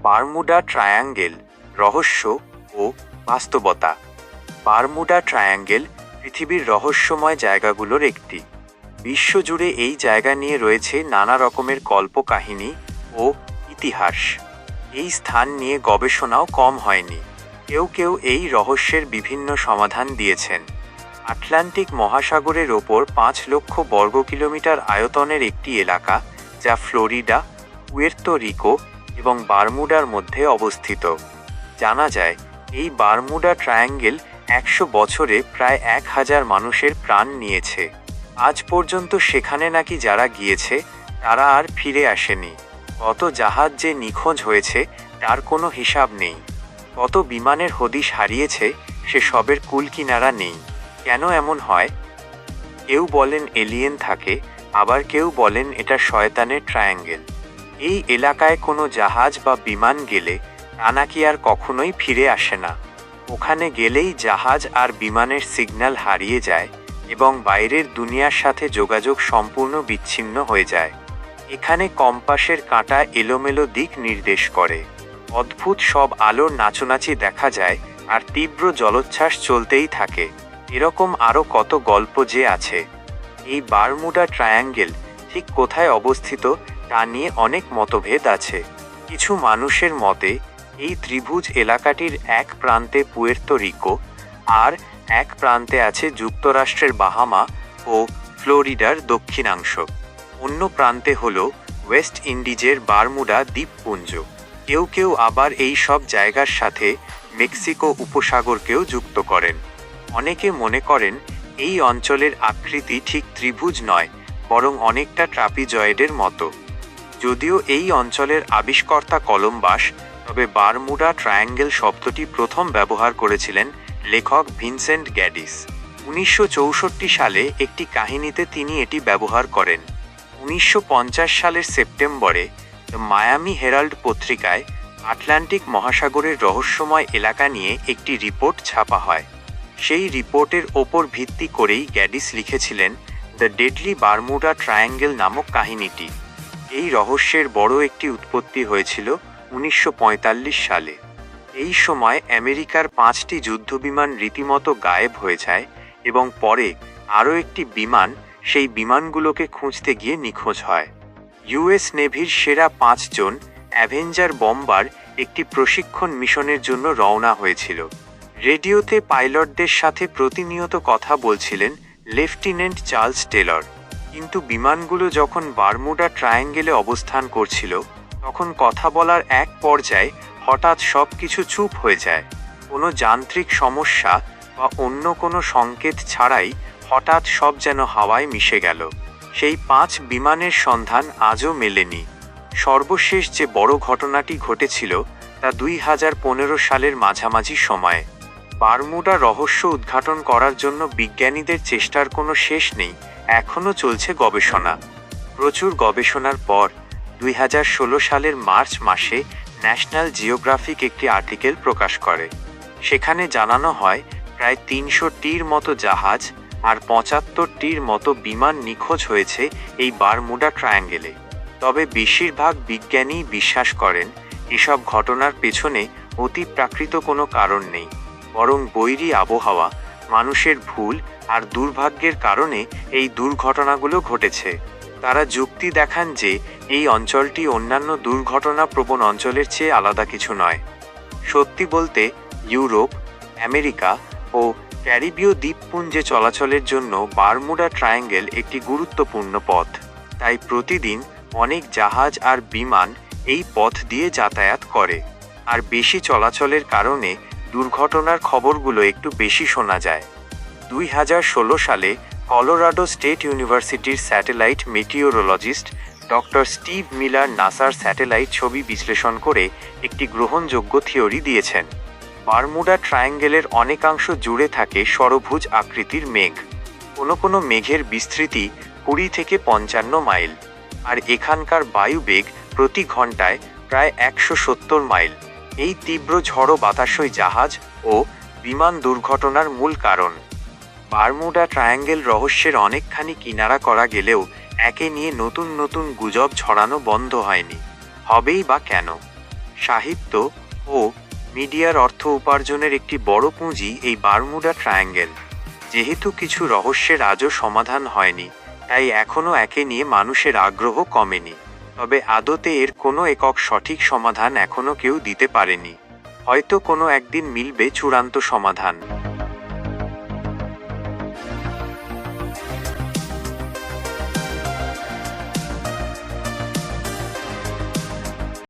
Bermuda triangle, রহস্য ও বাস্তবতা। Bermuda triangle পৃথিবীর রহস্যময় জায়গাগুলোর একটি। বিশ্বজুড়ে এই জায়গা নিয়ে রয়েছে নানা রকমের কল্পকাহিনী ও ইতিহাস। এই স্থান নিয়ে গবেষণাও কম হয়নি। কেউ কেউ এই রহস্যের বিভিন্ন সমাধান দিয়েছেন। আটলান্টিক মহাসাগরের ওপর 5 লক্ষ বর্গ কিলোমিটার আয়তনের একটি এলাকা, যা ফ্লোরিডা, পুয়ের্তো রিকো এবং বারমুডার মধ্যে অবস্থিত। জানা যায়, এই বারমুডা ট্রায়াঙ্গেল 100 বছরে প্রায় 1000 মানুষের প্রাণ নিয়েছে। আজ পর্যন্ত সেখানে নাকি যারা গিয়েছে তারা আর ফিরে আসেনি। কত জাহাজ যে নিখোঁজ হয়েছে তার কোনো হিসাব নেই। কত বিমানের হদিশ হারিয়েছে সে সবের কুলকিনারা নেই। কেন এমন হয়? কেউ বলেন এলিয়েন থাকে, আবার কেউ বলেন এটা শয়তানের ট্রায়াঙ্গেল। এই এলাকায় কোনো জাহাজ বা বিমান গেলে তা নাকি আর কখনোই ফিরে আসে না। ওখানে গেলেই জাহাজ আর বিমানের সিগন্যাল হারিয়ে যায় এবং বাইরের দুনিয়ার সাথে যোগাযোগ সম্পূর্ণ বিচ্ছিন্ন হয়ে যায়। এখানে কম্পাসের কাঁটা এলোমেলো দিক নির্দেশ করে। অদ্ভুত সব আলোর নাচনাচি দেখা যায় আর তীব্র জলোচ্ছ্বাস চলতেই থাকে। এরকম আরও কত গল্প যে আছে। এই বারমুডা ট্রায়াঙ্গেল ঠিক কোথায় অবস্থিত তা নিয়ে অনেক মতভেদ আছে। কিছু মানুষের মতে এই ত্রিভুজ এলাকাটির এক প্রান্তে পুয়ের্তো রিকো আর এক প্রান্তে আছে যুক্তরাষ্ট্রের বাহামা ও ফ্লোরিডার দক্ষিণাংশ। অন্য প্রান্তে হল ওয়েস্ট ইন্ডিজের বারমুডা দ্বীপপুঞ্জ। কেউ কেউ আবার এই সব জায়গার সাথে মেক্সিকো উপসাগরকেও যুক্ত করেন। অনেকে মনে করেন এই অঞ্চলের আকৃতি ঠিক ত্রিভুজ নয়, বরং অনেকটা ট্রাপিজয়েডের মতো। যদিও এই অঞ্চলের আবিষ্কর্তা কলম্বাস, তবে বারমুডা ট্রায়াঙ্গেল শব্দটি প্রথম ব্যবহার করেছিলেন লেখক ভিনসেন্ট গ্যাডিস। 1964 সালে একটি কাহিনীতে তিনি এটি ব্যবহার করেন। 1950 সালের সেপ্টেম্বরে দ্য মায়ামি হেরাল্ড পত্রিকায় আটলান্টিক মহাসাগরের রহস্যময় এলাকা নিয়ে একটি রিপোর্ট ছাপা হয়। সেই রিপোর্টের ওপর ভিত্তি করেই গ্যাডিস লিখেছিলেন দ্য ডেডলি বারমুডা ট্রায়াঙ্গেল নামক কাহিনীটি। এই রহস্যের বড় একটি উৎপত্তি হয়েছিল 1945 সালে। এই সময় আমেরিকার 5টি যুদ্ধবিমান রীতিমতো গায়েব হয়ে যায় এবং পরে আরও একটি বিমান সেই বিমানগুলোকে খুঁজতে গিয়ে নিখোঁজ হয়। ইউএস নেভির সেরা 5 জন অ্যাভেঞ্জার বম্বার একটি প্রশিক্ষণ মিশনের জন্য রওনা হয়েছিল। রেডিওতে পাইলটদের সাথে প্রতিনিয়ত কথা বলছিলেন লেফটেন্যান্ট চার্লস টেলর। কিন্তু বিমানগুলো যখন বারমুডা ট্রায়াঙ্গেলে অবস্থান করছিল, তখন কথা বলার এক পর্যায়ে হঠাৎ সব কিছু চুপ হয়ে যায়। কোনো যান্ত্রিক সমস্যা বা অন্য কোনো সংকেত ছাড়াই হঠাৎ সব যেন হাওয়ায় মিশে গেল। সেই 5 বিমানের সন্ধান আজও মেলেনি। সর্বশেষ যে বড় ঘটনাটি ঘটেছিল তা 2015 সালের মাঝামাঝি সময়ে। বারমুডা রহস্য উদ্ঘাটন করার জন্য বিজ্ঞানীদের চেষ্টার কোনো শেষ নেই। এখনও চলছে গবেষণা। প্রচুর গবেষণার পর 2016 সালের মার্চ মাসে ন্যাশনাল জিওগ্রাফিক একটি আর্টিকেল প্রকাশ করে। সেখানে জানানো হয় প্রায় 300টির মতো জাহাজ আর 75টির মতো বিমান নিখোঁজ হয়েছে এই বারমুডা ট্রায়াঙ্গেলে। তবে বেশিরভাগ বিজ্ঞানী বিশ্বাস করেন এসব ঘটনার পেছনে অতিপ্রাকৃত কোনো কারণ নেই, বরং বৈরী আবহাওয়া, মানুষের ভুল আর দুর্ভাগ্যের কারণে এই দুর্ঘটনাগুলো ঘটেছে। তারা যুক্তি দেখান যে এই অঞ্চলটি অন্যান্য দুর্ঘটনাপ্রবণ অঞ্চলের চেয়ে আলাদা কিছু নয়। সত্যি বলতে ইউরোপ, আমেরিকা ও ক্যারিবীয় দ্বীপপুঞ্জে চলাচলের জন্য বারমুডা ট্রায়াঙ্গেল একটি গুরুত্বপূর্ণ পথ। তাই প্রতিদিন অনেক জাহাজ আর বিমান এই পথ দিয়ে যাতায়াত করে। আর বেশি চলাচলের কারণে দুর্ঘটনার খবরগুলো একটু বেশি শোনা যায়। 2016 সালে কলোরাডো স্টেট ইউনিভার্সিটির স্যাটেলাইট মেটিওরোলজিস্ট ডক্টর স্টিভ মিলার নাসার স্যাটেলাইট ছবি বিশ্লেষণ করে একটি গ্রহণযোগ্য থিওরি দিয়েছেন। বারমুডা ট্রায়াঙ্গেলের অনেকাংশ জুড়ে থাকে ষড়ভুজ আকৃতির মেঘ। কোনো মেঘের বিস্তৃতি 20 থেকে 55 মাইল, আর এখানকার বায়ুবেগ প্রতি ঘন্টায় প্রায় 170 মাইল। এই তীব্র ঝড়ো বাতাসই জাহাজ ও বিমান দুর্ঘটনার মূল কারণ। বারমুডা ট্রায়াঙ্গেল রহস্যের অনেকখানি কিনারা করা গেলেও একে নিয়ে নতুন নতুন গুজব ছড়ানো বন্ধ হয়নি। হবেই বা কেন? সাহিত্য ও মিডিয়ার অর্থ উপার্জনের একটি বড় পুঁজি এই বারমুডা ট্রায়াঙ্গেল। যেহেতু কিছু রহস্যের আজও সমাধান হয়নি, তাই এখনও একে নিয়ে মানুষের আগ্রহ কমেনি। তবে আদতে এর কোনো একক সঠিক সমাধান এখনও কেউ দিতে পারেনি। হয়তো কোনো একদিন মিলবে চূড়ান্ত সমাধান।